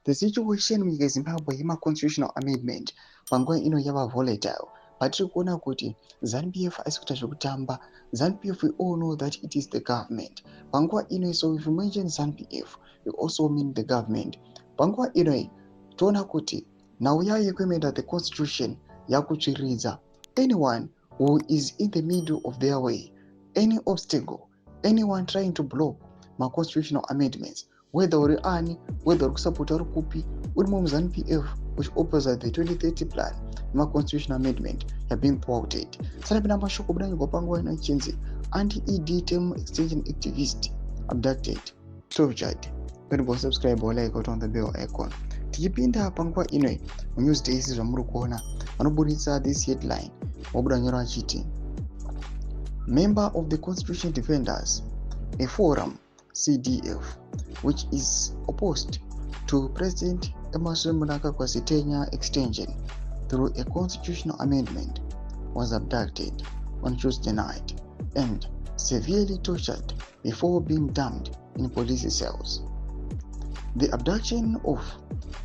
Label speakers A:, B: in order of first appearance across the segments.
A: The situation munyika yeZimbabwe yema-constitutional amendment panguva ino yava volatile. Patiri kuona kuti ZANU-PF haisi kuita zvekutamba. ZANU-PF, we all know that it is the government. Panguva ino, so if you mention ZANU-PF, you also mean the government. Panguva ino, toona kuti nhau yayo yekuemenda the constitution yakutsviridza. Anyone who is in the middle of their way, any obstacle, anyone trying to block my constitutional amendments, whether uri ani, whether uri kusapota uri kupi, uri muZANU-PF which opposite the 2030 plan, my constitutional amendment have been thwarted. Sara pina mashoko budanirwa panguva ino ichinzi anti-ED term extension activist abducted, tortured. Don't subscribe or like on the bell icon. Tichipinda panguva ino munews days zvamuri kuona vanoburitsa this headline wabuda nyora achiti member of the Constitution Defenders, a forum CDF, which is opposed to President Emmerson Mnangagwa tenure extension through a constitutional amendment, was abducted on Tuesday night and severely tortured before being dumped in police cells. The abduction of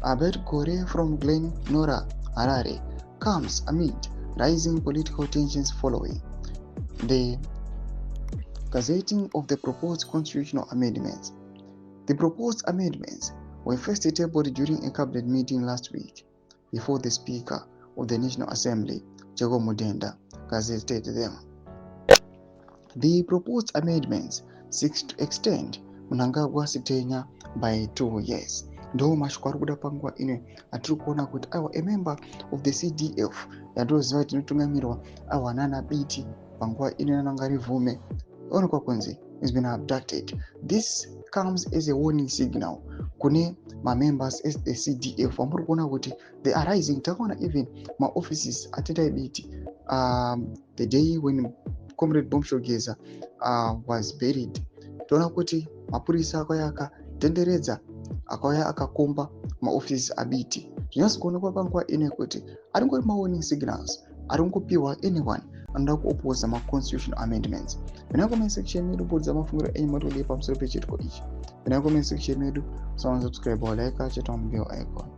A: Abed Gore from Glen Nora, Harare, comes amid rising political tensions following the gazetting of the proposed constitutional amendments. The proposed amendments were first tabled during a cabinet meeting last week before the Speaker of the National Assembly, Jacob Mudenda, gazetted them. The proposed amendments seek to extend Mnangagwa's tenure by 2 years. Ndo mashoko ari kuda panguva ino atiri kuona kuti aiwa a member of the CDF yatoziva kuti inotungamirwa aiwa nana Biti panguva ino yanangari Vhume onekwa kunzi has been abducted. This comes as a warning signal kune ma-members as the CDF vamuri kuona kuti they are rising. Takaona even ma-offices atendai Biti the day when Comrade Bomshogeza was buried. Toona kuti mapurisa akauya akatenderedza akauya akakomba maofisi abiti. Zvinonzi kuonekwa panguva ino kuti aringori ma-warning signals ari kungopiwa anyone anoda kuoposa ma-constitutional amendments. Pina comment section medu budza mafungiro enyu matoli pamusoro pechitiko ichi. Pina comment section medu, subscribe or like cheta bell icon.